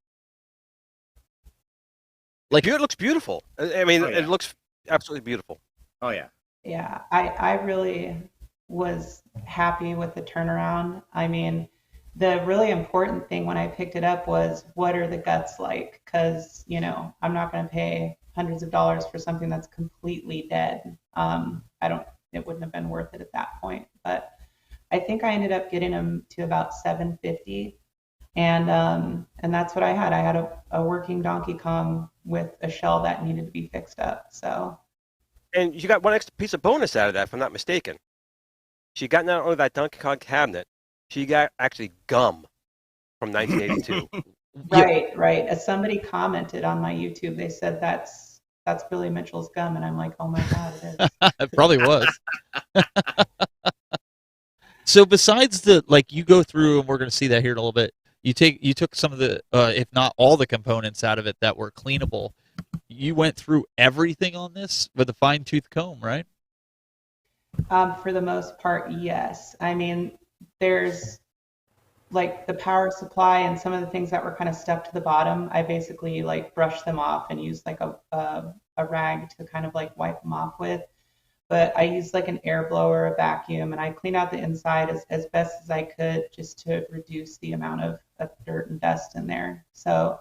Like it looks beautiful. I mean, Oh, yeah. It looks absolutely beautiful. Oh yeah. Yeah, I really was happy with the turnaround. I mean, the really important thing when I picked it up was what are the guts like? Because, you know, I'm not going to pay hundreds of dollars for something that's completely dead. It wouldn't have been worth it at that point. But I think I ended up getting them to about $750, and that's what I had. I had a working Donkey Kong with a shell that needed to be fixed up. So. And you got one extra piece of bonus out of that, if I'm not mistaken. She got not only that Donkey Kong cabinet, she got actually gum from 1982. Right. As somebody commented on my YouTube, they said that's Billy Mitchell's gum, and I'm like, oh my God, it is. It probably was. So besides you go through, and we're going to see that here in a little bit. You took some of the, if not all the components out of it that were cleanable. You went through everything on this with a fine-tooth comb, right? For the most part, yes. I mean, there's like the power supply and some of the things that were kind of stuck to the bottom. I basically like brushed them off and used like a rag to kind of like wipe them off with. but I used like an air blower, a vacuum, and I cleaned out the inside as best as I could just to reduce the amount of dirt and dust in there. So,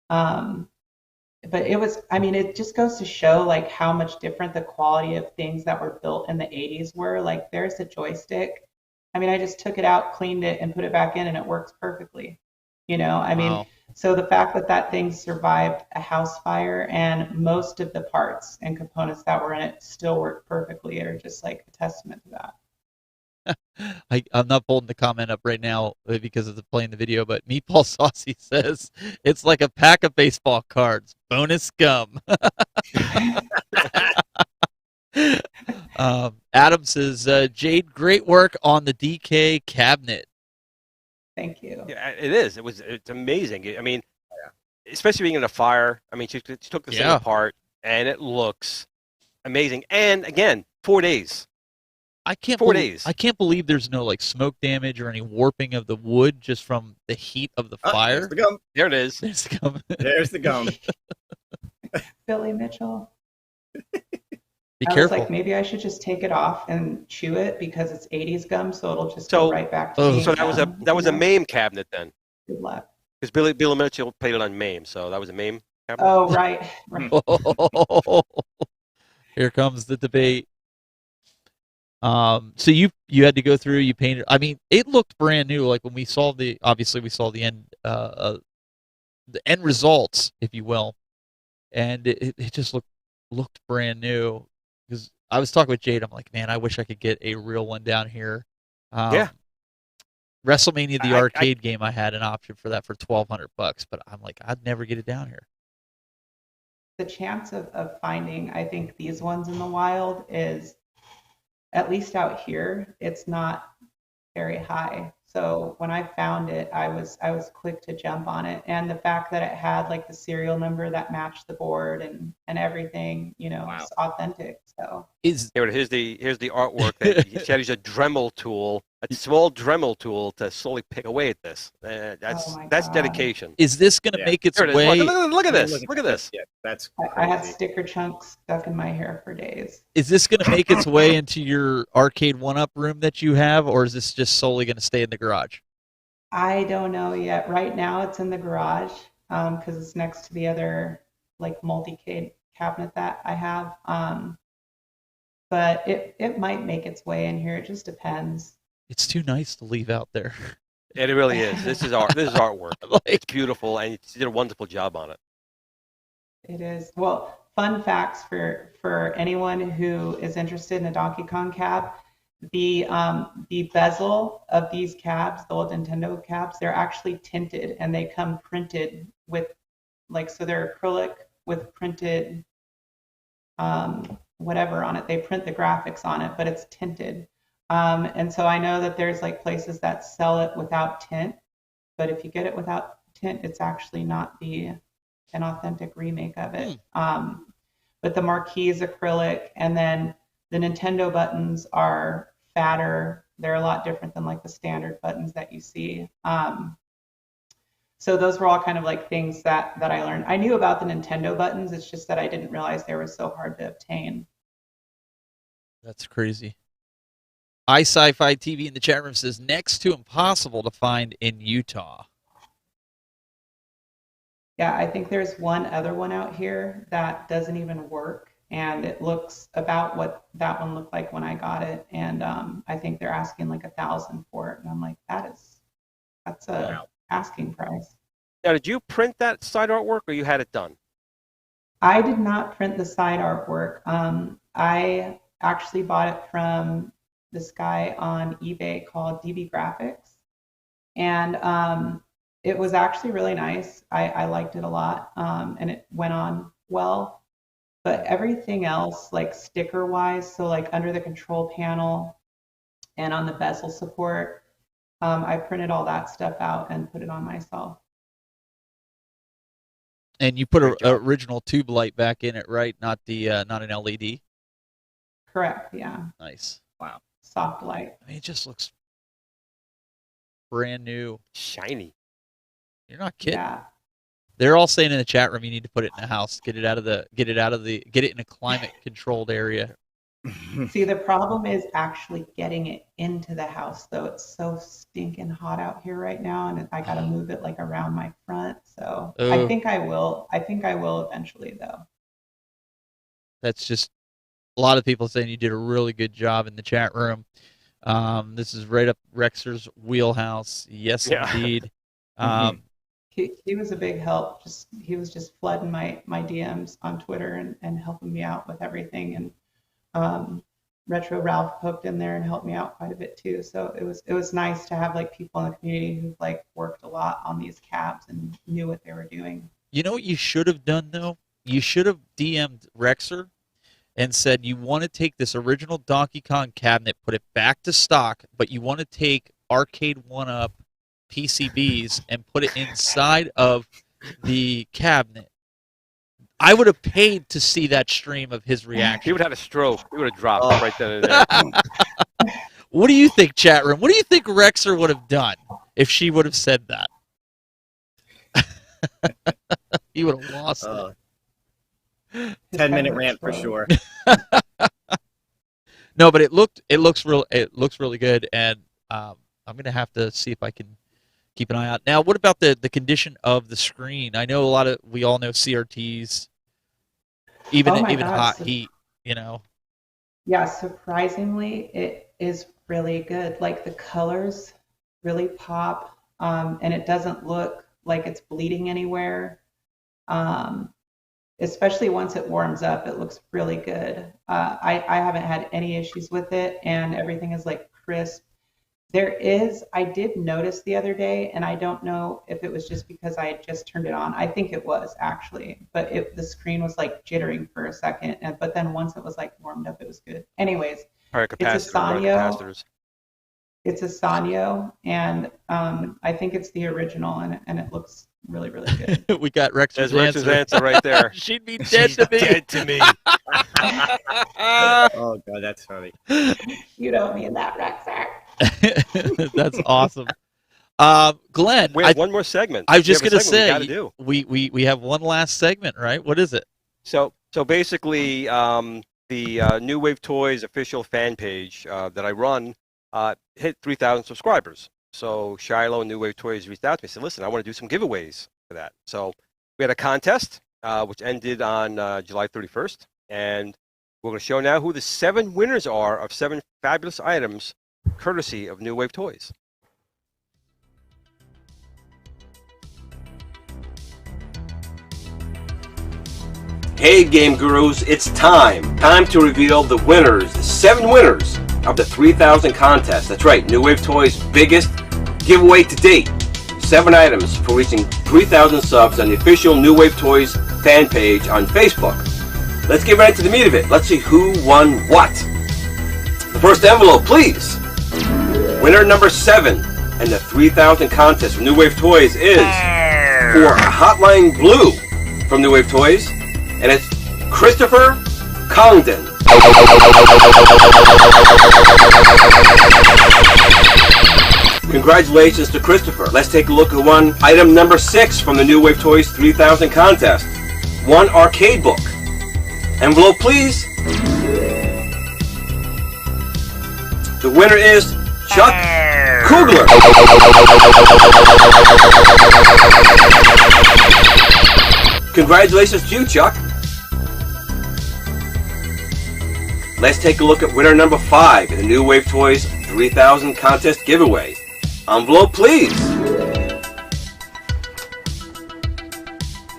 but it was, I mean, it just goes to show like how much different the quality of things that were built in the 80s were. Like there's a joystick. I mean, I just took it out, cleaned it, and put it back in, and it works perfectly. I mean, so the fact that that thing survived a house fire and most of the parts and components that were in it still work perfectly are just like a testament to that. I'm not pulling the comment up right now because of playing the video, but Meatball Saucy says it's like a pack of baseball cards. Bonus gum. Adam says, Jayde, great work on the DK cabinet. Thank you. Yeah, it is. It's amazing. I mean, especially being in a fire. I mean, she took this thing apart, and it looks amazing. And again, 4 days. I can't 4 days. I can't believe there's no like smoke damage or any warping of the wood just from the heat of the fire. There's the gum. There it is. There's the gum. There's the gum. Billy Mitchell. Be I careful. was like, maybe I should just take it off and chew it because it's 80s gum, so it'll just go right back to being So that was a MAME cabinet then. Good luck. Because Billy Mitchell played it on MAME, so that was a MAME cabinet. Oh, right. Here comes the debate. So you had to go through, you painted. I mean, it looked brand new. Like when we saw the end results, if you will, and it just looked brand new. Because I was talking with Jayde, I'm like, man, I wish I could get a real one down here. WrestleMania, the arcade game, I had an option for that for $1,200, but I'm like, I'd never get it down here. The chance of finding, I think, these ones in the wild is, at least out here, it's not very high. So when I found it, I was quick to jump on it, and the fact that it had like the serial number that matched the board and everything, it's authentic. So here's the artwork that he had. Used a Dremel tool, a small Dremel tool to slowly pick away at this. That's dedication. Is this going to make its way? Look at this! Look at this! Yeah, that's I had sticker chunks stuck in my hair for days. Is this going to make its way into your arcade one-up room that you have, or is this just solely going to stay in the garage? I don't know yet. Right now, it's in the garage because it's next to the other like multi-cade cabinet that I have. But it might make its way in here. It just depends. It's too nice to leave out there. It really is. This is art. This is artwork. It's beautiful, and you did a wonderful job on it. It is. Well, fun facts for anyone who is interested in a Donkey Kong cab. The bezel of these cabs, the old Nintendo cabs, they're actually tinted, and they come printed with so they're acrylic with printed whatever on it. They print the graphics on it, but it's tinted. And so I know that there's like places that sell it without tint, but if you get it without tint, it's actually not an authentic remake of it. But the marquee is acrylic, and then the Nintendo buttons are fatter. They're a lot different than like the standard buttons that you see. So those were all kind of like things that I learned. I knew about the Nintendo buttons. It's just that I didn't realize they were so hard to obtain. That's crazy. iSci-Fi TV in the chat room says next to impossible to find in Utah. Yeah, I think there's one other one out here that doesn't even work, and it looks about what that one looked like when I got it, and I think they're asking like $1,000 for it, and I'm like, that's a asking price. Now, did you print that side artwork, or you had it done? I did not print the side artwork. I actually bought it from this guy on eBay called DB Graphics, and it was actually really nice. I liked it a lot, and it went on well. But everything else, like sticker-wise, so like under the control panel and on the bezel support, I printed all that stuff out and put it on myself. And you put an original tube light back in it, right? Not an LED. Correct. Yeah. Nice. Wow. Soft light. I mean, it just looks brand new, shiny. You're not kidding. Yeah. They're all saying in the chat room you need to put it in a house, get it in a climate controlled area. See, the problem is actually getting it into the house, though. It's so stinking hot out here right now, and I got to move it like around my front. So I Oh. think I will. I think I will eventually, though. That's just a lot of people saying you did a really good job in the chat room. This is right up Rexer's wheelhouse. Yes, Yeah. indeed. He was a big help. He was just flooding my DMs on Twitter and helping me out with everything. And Retro Ralph poked in there and helped me out quite a bit too. So it was nice to have like people in the community who've like worked a lot on these cabs and knew what they were doing. You know what you should have done though? You should have DM'd Rexer and said you want to take this original Donkey Kong cabinet, put it back to stock, but you want to take Arcade 1-Up PCBs and put it inside of the cabinet. I would have paid to see that stream of his reaction. He would have had a stroke. He would have dropped right then and there. What do you think, chat room? What do you think Rexer would have done if she would have said that? He would have lost it. 10-minute rant for sure. No, but it looks really good, and I'm gonna have to see if I can keep an eye out. Now, what about the condition of the screen? I know we all know CRTs, even hot heat, you know. Yeah, surprisingly, it is really good. Like the colors really pop, and it doesn't look like it's bleeding anywhere. Especially once it warms up, it looks really good. I haven't had any issues with it, and everything is like crisp. I did notice the other day, and I don't know if it was just because I had just turned it on. I think it was actually, but the screen was like jittering for a second, but then once it was like warmed up, it was good. Anyways, it's a Sanyo. It's a Sanyo, and I think it's the original, and it looks really, really good. We got Rexer's answer right there. She'd be dead to me. Dead to me. Oh god, that's funny. You don't mean that, Rexer. That's awesome. Glenn, We have one more segment. I was just going to say, we have one last segment, right? What is it? So basically, the New Wave Toys official fan page that I run hit 3,000 subscribers. So Shiloh New Wave Toys reached out to me and said, listen, I want to do some giveaways for that. So we had a contest, which ended on July 31st. And we're going to show now who the 7 winners are of 7 fabulous items, courtesy of New Wave Toys. Hey Game Gurus, it's time. Time to reveal the winners, the 7 winners of the 3,000 contest. That's right, New Wave Toys' biggest giveaway to date. 7 items for reaching 3,000 subs on the official New Wave Toys fan page on Facebook. Let's get right into the meat of it. Let's see who won what. The first envelope, please. Winner number 7 in the 3,000 contest from New Wave Toys is for Hotline Blue from New Wave Toys, and it's Christopher Congdon. Congratulations to Christopher. Let's take a look at one item number 6 from the New Wave Toys 3000 contest. One arcade book. Envelope, please. The winner is Chuck Kugler. Congratulations to you, Chuck. Let's take a look at winner number 5 in the New Wave Toys 3000 contest giveaway. Envelope, please.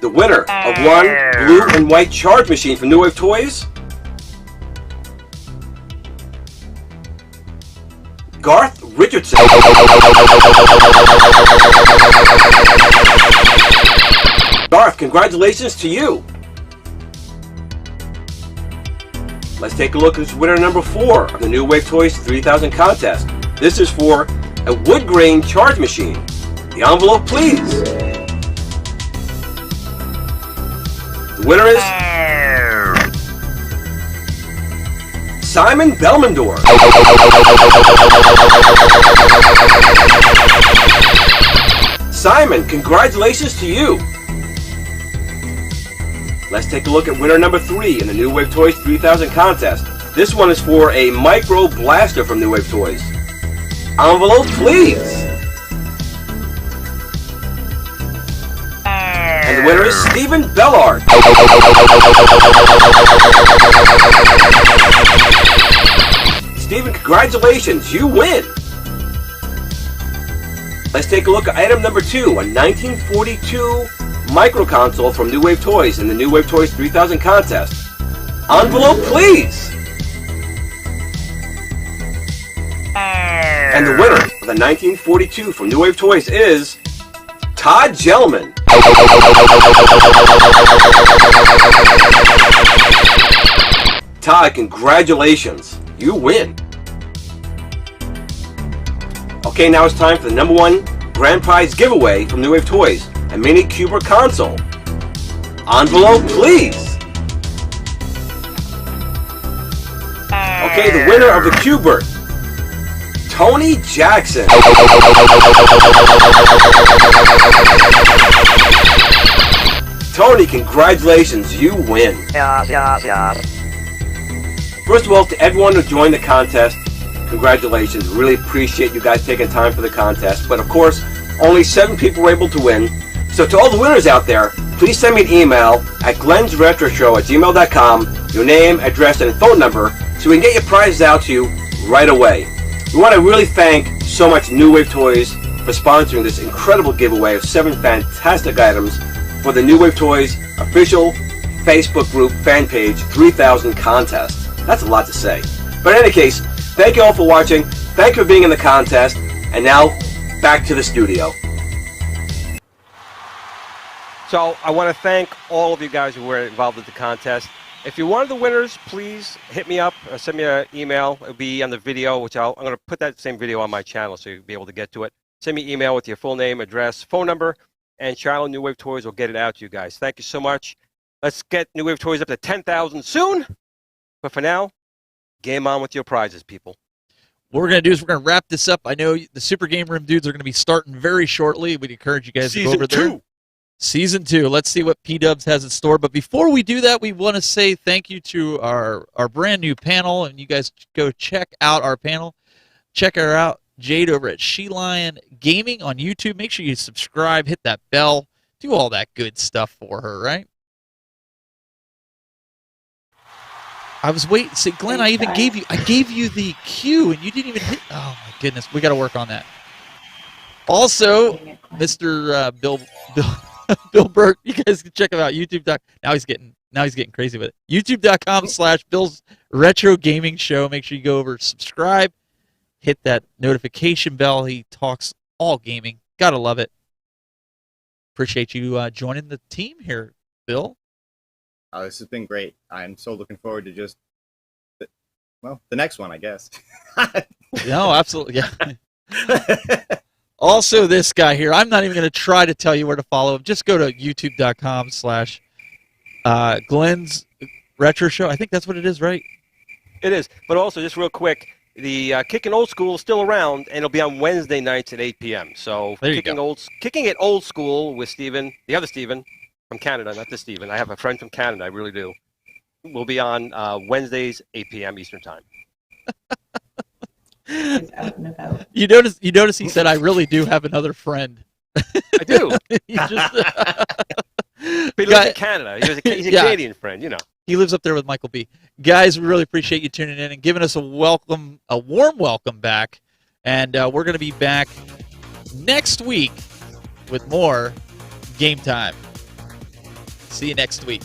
The winner of one blue and white charge machine from New Wave Toys, Garth Richardson. Garth, congratulations to you. Let's take a look at winner number 4 of the New Wave Toys 3000 contest. This is for a wood grain charge machine. The envelope, please. The winner is Simon Belmondor. Simon, congratulations to you. Let's take a look at winner number 3 in the New Wave Toys 3000 contest. This one is for a Micro Blaster from New Wave Toys. Envelope, please. And the winner is Stephen Bellard. Stephen, congratulations, you win. Let's take a look at item number 2, a 1942 micro console from New Wave Toys in the New Wave Toys 3000 contest. Envelope, please. And the winner of the 1942 from New Wave Toys is Todd Gelman. Todd, congratulations. You win. Okay, now it's time for the number 1 grand prize giveaway from New Wave Toys, a mini Cuber console. Envelope, please. Okay, the winner of the Cuber, Tony Jackson. Tony, congratulations, you win. First of all, to everyone who joined the contest, congratulations. Really appreciate you guys taking time for the contest. But of course, only 7 people were able to win. So to all the winners out there, please send me an email at glensretroshow@gmail.com, your name, address, and phone number, so we can get your prizes out to you right away. We want to really thank so much New Wave Toys for sponsoring this incredible giveaway of 7 fantastic items for the New Wave Toys official Facebook group fan page 3000 contest. That's a lot to say. But in any case, thank you all for watching. Thank you for being in the contest. And now, back to the studio. So I want to thank all of you guys who were involved with the contest. If you're one of the winners, please hit me up or send me an email. It'll be on the video, which I'm going to put that same video on my channel so you'll be able to get to it. Send me an email with your full name, address, phone number, and Charlotte New Wave Toys will get it out to you guys. Thank you so much. Let's get New Wave Toys up to 10,000 soon. But for now, game on with your prizes, people. What we're going to do is we're going to wrap this up. I know the Super Game Room dudes are going to be starting very shortly. We'd encourage you guys to go over there. Season 2. Let's see what P-Dubs has in store. But before we do that, we want to say thank you to our brand new panel. And you guys go check out our panel. Check her out, Jayde over at Shelion Gaming on YouTube. Make sure you subscribe, hit that bell, do all that good stuff for her, right? I was waiting. See, Glenn, I gave you the cue, and you didn't even hit. Oh my goodness, we got to work on that. Also, Mr. Bill Burt, you guys can check him out. YouTube. Now he's getting crazy with it. YouTube.com/Bill's Retro Gaming Show. Make sure you go over, subscribe, hit that notification bell. He talks all gaming. Gotta love it. Appreciate you joining the team here, Bill. Oh, this has been great. I'm so looking forward to the next one, I guess. No, absolutely. Yeah. Also, this guy here, I'm not even going to try to tell you where to follow him. Just go to youtube.com/Glen's Retro Show. I think that's what it is, right? It is. But also, just real quick, the Kicking Old School is still around, and it'll be on Wednesday nights at 8 p.m. So Kicking It Old School with Steven, the other Steven, from Canada, not this Steven. I have a friend from Canada, I really do. We'll be on Wednesdays, 8 p.m. Eastern Time. He's out and about. You notice he said, I really do have another friend. I do. He just, But he lives in Canada. He's a Canadian friend, you know. He lives up there with Michael B. Guys, we really appreciate you tuning in and giving us a warm welcome back. And we're going to be back next week with more Game Time. See you next week.